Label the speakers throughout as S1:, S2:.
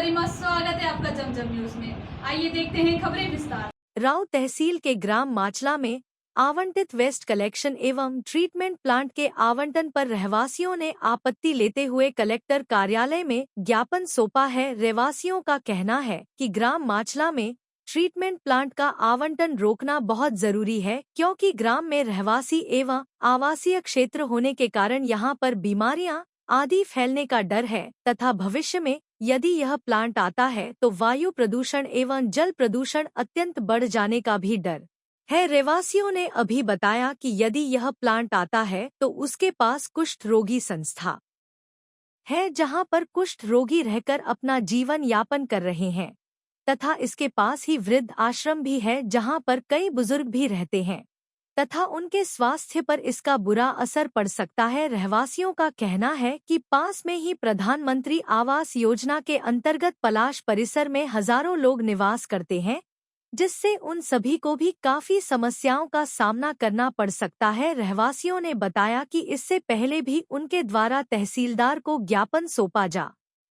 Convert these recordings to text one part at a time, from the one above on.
S1: गरिमा, स्वागत है आपका जमजम न्यूज में। आइए देखते हैं खबरें विस्तार।
S2: राव तहसील के ग्राम माचला में आवंटित वेस्ट कलेक्शन एवं ट्रीटमेंट प्लांट के आवंटन पर रहवासियों ने आपत्ति लेते हुए कलेक्टर कार्यालय में ज्ञापन सौंपा है। रहवासियों का कहना है कि ग्राम माचला में ट्रीटमेंट प्लांट का आवंटन रोकना बहुत जरूरी है, क्योंकि ग्राम में रहवासी एवं आवासीय क्षेत्र होने के कारण यहाँ पर बीमारियां आदि फैलने का डर है तथा भविष्य में यदि यह प्लांट आता है तो वायु प्रदूषण एवं जल प्रदूषण अत्यंत बढ़ जाने का भी डर है। रहवासियों ने अभी बताया कि यदि यह प्लांट आता है तो उसके पास कुष्ठ रोगी संस्था है, जहां पर कुष्ठ रोगी रहकर अपना जीवन यापन कर रहे हैं तथा इसके पास ही वृद्ध आश्रम भी है, जहां पर कई बुजुर्ग भी रहते हैं तथा उनके स्वास्थ्य पर इसका बुरा असर पड़ सकता है। रहवासियों का कहना है कि पास में ही प्रधानमंत्री आवास योजना के अंतर्गत पलाश परिसर में हजारों लोग निवास करते हैं, जिससे उन सभी को भी काफी समस्याओं का सामना करना पड़ सकता है। रहवासियों ने बताया कि इससे पहले भी उनके द्वारा तहसीलदार को ज्ञापन सौंपा जा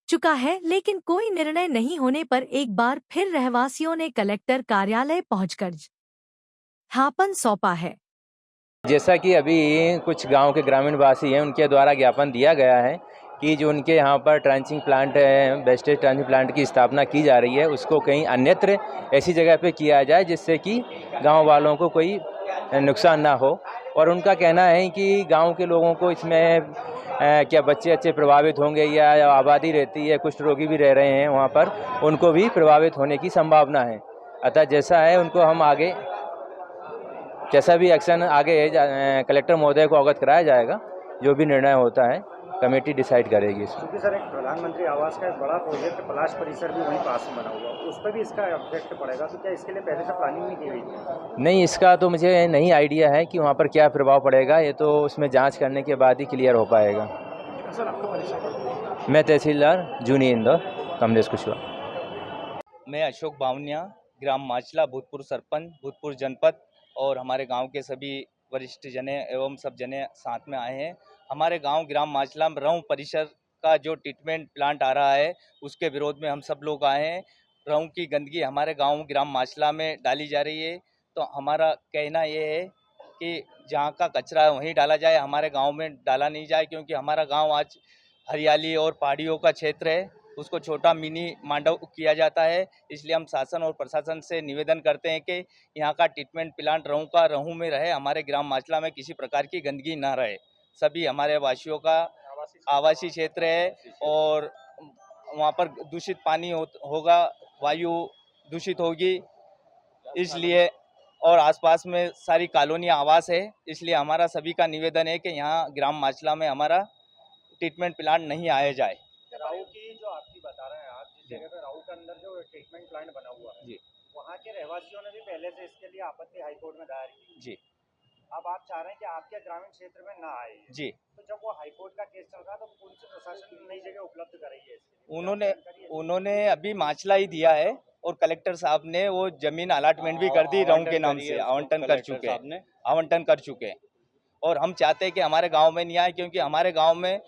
S2: चुका है, लेकिन कोई निर्णय नहीं होने पर एक बार फिर रहवासियों ने कलेक्टर कार्यालय पहुंचकर ज्ञापन सौंपा है।
S3: जैसा कि अभी कुछ गांव के ग्रामीण वासी हैं, उनके द्वारा ज्ञापन दिया गया है कि जो उनके यहाँ पर ट्रांचिंग प्लांट है, वेस्टेज ट्रांचिंग प्लांट की स्थापना की जा रही है, उसको कहीं अन्यत्र ऐसी जगह पे किया जाए जिससे कि गांव वालों को कोई नुकसान ना हो। और उनका कहना है कि गांव के लोगों को इसमें क्या बच्चे अच्छे प्रभावित होंगे या आबादी रहती है, कुष्ठ रोगी भी रह रहे हैं वहाँ पर, उनको भी प्रभावित होने की संभावना है। अतः जैसा है उनको हम आगे जैसा भी एक्शन आगे कलेक्टर महोदय को अवगत कराया जाएगा। जो भी निर्णय होता है कमेटी डिसाइड करेगी।
S4: क्योंकि सर एक प्रधानमंत्री आवास का एक बड़ा प्रोजेक्ट पलाश परिसर भी वहीं पास में बना हुआ, उस पर भी इसका इफेक्ट पड़ेगा, तो क्या इसके लिए पहले से प्लानिंग नहीं की हुई थी?
S3: नहीं, इसका तो मुझे नहीं आइडिया है कि वहाँ पर क्या प्रभाव पड़ेगा, ये तो उसमें जांच करने के बाद ही क्लियर हो पाएगा।
S4: सर आपका परिसर?
S3: मैं तहसीलदार जूनी इंदौर कमलेश कुशवाहा।
S5: मैं अशोक बावनिया, ग्राम माचला, भूतपूर्व सरपंच, भूतपूर्व जनपद, और हमारे गांव के सभी वरिष्ठ जने एवं सब जने साथ में आए हैं। हमारे गांव ग्राम माचला में रहूं परिसर का जो ट्रीटमेंट प्लांट आ रहा है उसके विरोध में हम सब लोग आए हैं। रहूं की गंदगी हमारे गांव ग्राम माचला में डाली जा रही है, तो हमारा कहना ये है कि जहां का कचरा है वहीं डाला जाए, हमारे गाँव में डाला नहीं जाए, क्योंकि हमारा गाँव आज हरियाली और पहाड़ियों का क्षेत्र है, उसको छोटा मिनी मांडव किया जाता है। इसलिए हम शासन और प्रशासन से निवेदन करते हैं कि यहाँ का ट्रीटमेंट प्लांट रहूं में रहे, हमारे ग्राम माचला में किसी प्रकार की गंदगी ना रहे। सभी हमारे वासियों का आवासीय क्षेत्र है और वहाँ पर दूषित पानी होगा, वायु दूषित होगी, इसलिए और आसपास में सारी कॉलोनियाँ आवास है। इसलिए हमारा सभी का निवेदन है कि यहाँ ग्राम माचला में हमारा ट्रीटमेंट प्लांट नहीं आया जाए।
S4: राऊ की जो आपकी बता रहे हैं आप, जिस जगह पे राऊ के अंदर जो ट्रीटमेंट प्लांट बना हुआ है,
S5: जी,
S4: वहाँ के रहवासियों ने भी पहले से इसके लिए आपत्ति हाईकोर्ट में दायर की।
S5: जी,
S4: अब आप चाह रहे हैं कि आपके ग्रामीण क्षेत्र में ना आए ये।
S5: जी।
S4: तो जब वो हाईकोर्ट का केस चल रहा है तो पुलिस प्रशासन नई जगह उपलब्ध कराई है इसके लिए?
S5: उन्होंने अभी माचला ही दिया है और कलेक्टर साहब ने वो जमीन अलॉटमेंट भी कर दी, रहूं के नाम से आवंटन कर चुके हैं। और हम चाहते हैं कि हमारे गांव में नहीं आए, क्योंकि हमारे गांव में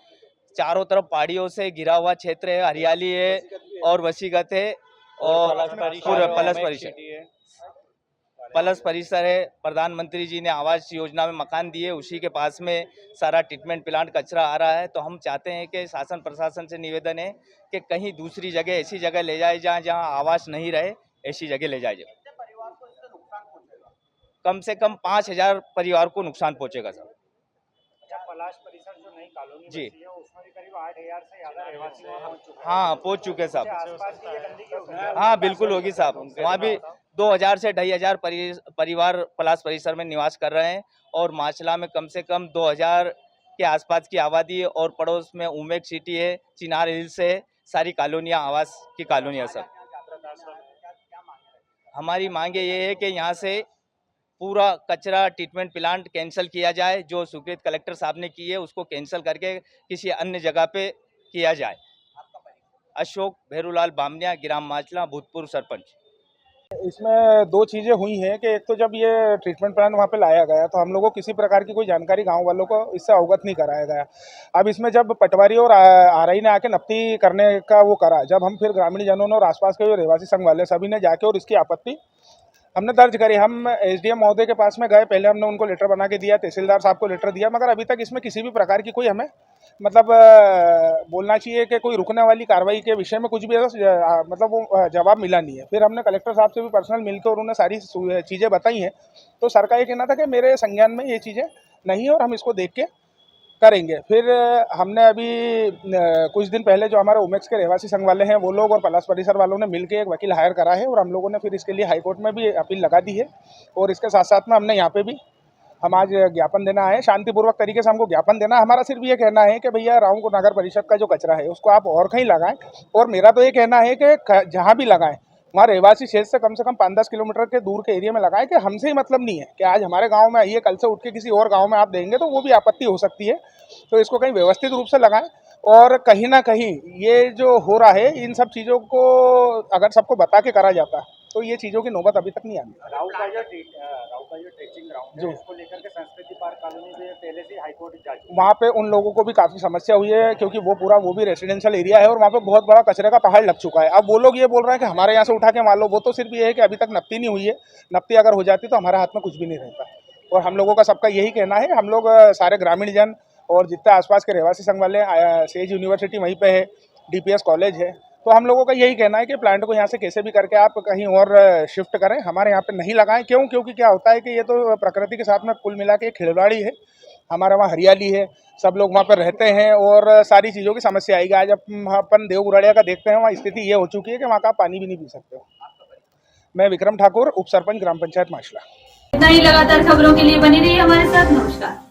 S5: चारों तरफ पहाड़ियों से घिरा हुआ क्षेत्र है, हरियाली है और वसीगत है और पूरा पलस परिसर है। प्रधानमंत्री जी ने आवास योजना में मकान दिए, उसी के पास में सारा ट्रीटमेंट प्लांट कचरा आ रहा है। तो हम चाहते हैं कि शासन प्रशासन से निवेदन है कि कहीं दूसरी जगह ऐसी जगह ले जाए जहाँ आवास नहीं रहे, ऐसी जगह ले जाए जाए। कम से कम 5,000 परिवार को नुकसान पहुँचेगा सर।
S4: पलाश परिसर जो नई कॉलोनी
S5: जी,
S4: बसी है उसमें भी करीब 8,000 से ज्यादा रहवासी वहाँ पहुँच चुके हैं।
S5: हाँ पहुँच चुके साहब।
S4: आसपास की ये गंदगी होगी?
S5: हाँ बिल्कुल होगी साहब। वहाँ भी 2,000 से 2,500 परिवार पलाश परिसर में निवास कर रहे हैं और माचला में कम से कम 2,000 के आसपास की आबादी है और पड़ोस में उमेक सिटी है, चिनार हिल्स है, सारी कॉलोनियाँ आवास की कॉलोनियाँ सब। हमारी मांगे ये है कि यहाँ से पूरा कचरा ट्रीटमेंट प्लांट कैंसिल किया जाए, जो स्वीकृत कलेक्टर साहब ने की है उसको कैंसिल करके किसी अन्य जगह पे किया जाए। अशोक भैरूलाल बामनिया, ग्राम माचला, भूतपूर्व सरपंच।
S6: इसमें दो चीज़ें हुई हैं कि एक तो जब ये ट्रीटमेंट प्लांट वहाँ पे लाया गया तो हम लोगों को किसी प्रकार की कोई जानकारी गांव वालों को इससे अवगत नहीं कराया गया। अब इसमें जब पटवारी और आरआई ने आके नफ्ती करने का वो करा, जब हम फिर ग्रामीण जनों ने और आसपास के जो रहवासी संघ वाले सभी ने जाके और इसकी आपत्ति हमने दर्ज करी। हम एसडीएम महोदय के पास में गए, पहले हमने उनको लेटर बना के दिया, तहसीलदार साहब को लेटर दिया, मगर अभी तक इसमें किसी भी प्रकार की कोई हमें मतलब बोलना चाहिए कि कोई रुकने वाली कार्रवाई के विषय में कुछ भी ऐसा मतलब वो जवाब मिला नहीं है। फिर हमने कलेक्टर साहब से भी पर्सनल मिलकर और उन्हें सारी चीज़ें बताई हैं, तो सर का ये कहना था कि मेरे संज्ञान में ये चीज़ें नहीं है और हम इसको देख के करेंगे। फिर हमने अभी कुछ दिन पहले जो हमारे उमेक्स के रहवासी संघ वाले हैं वो लोग और पलाश परिसर वालों ने मिलकर एक वकील हायर करा है और हम लोगों ने फिर इसके लिए हाईकोर्ट में भी अपील लगा दी है। और इसके साथ साथ में हमने यहाँ पे भी हम आज ज्ञापन देना है, शांतिपूर्वक तरीके से हमको ज्ञापन देना है। हमारा सिर्फ ये कहना है कि भैया राऊ नगर परिषद का जो कचरा है उसको आप और कहीं लगाएं, और मेरा तो ये कहना है कि जहाँ भी लगाएं वहाँ रहवासी क्षेत्र से कम 5-10 किलोमीटर के दूर के एरिया में लगाएं, कि हमसे ही मतलब नहीं है कि आज हमारे गांव में आइए, कल से उठ के किसी और गांव में आप देंगे तो वो भी आपत्ति हो सकती है। तो इसको कहीं व्यवस्थित रूप से लगाएं, और कहीं ना कहीं ये जो हो रहा है इन सब चीज़ों को अगर सबको बता के करा जाता तो ये चीज़ों की नौबत अभी तक नहीं आनी।
S4: राव का जो ट्रेचिंग ग्राउंड है उसको लेकर के संस्कृति पार्क कॉलोनी से पहले से हाईकोर्ट जा चुकी है।
S6: वहाँ पे उन लोगों को भी काफ़ी समस्या हुई है, क्योंकि वो भी रेजिडेंशियल एरिया है और वहाँ पे बहुत बड़ा कचरे का पहाड़ लग चुका है। अब वो लोग ये बोल रहे हैं कि हमारे यहाँ से उठा के मान लो, वो तो सिर्फ ये है कि अभी तक नफ्ती नहीं हुई है, नफ्ती अगर हो जाती तो हमारे हाथ में कुछ भी नहीं रहता। और हम लोगों का सबका यही कहना है, हम लोग सारे ग्रामीण जन और जितने आसपास के रहवासी संघ वाले, सेज यूनिवर्सिटी वहीं पे है, डीपीएस कॉलेज है, तो हम लोगों का यही कहना है कि प्लांट को यहाँ से कैसे भी करके आप कहीं और शिफ्ट करें, हमारे यहाँ पे नहीं लगाएं। क्योंकि क्या होता है कि ये तो प्रकृति के साथ में कुल मिला के खिलवाड़ी है, हमारे वहाँ हरियाली है, सब लोग वहाँ पर रहते हैं और सारी चीज़ों की समस्या आएगी। आज अपन देवगुराड़िया का देखते हैं, वहाँ स्थिति ये हो चुकी है कि वहाँ का आप पानी भी नहीं पी सकते हो। मैं विक्रम ठाकुर, उप सरपंच ग्राम पंचायत माचला।
S1: इतना ही लगातार खबरों के लिए बनी रहिए हमारे साथ। नमस्कार।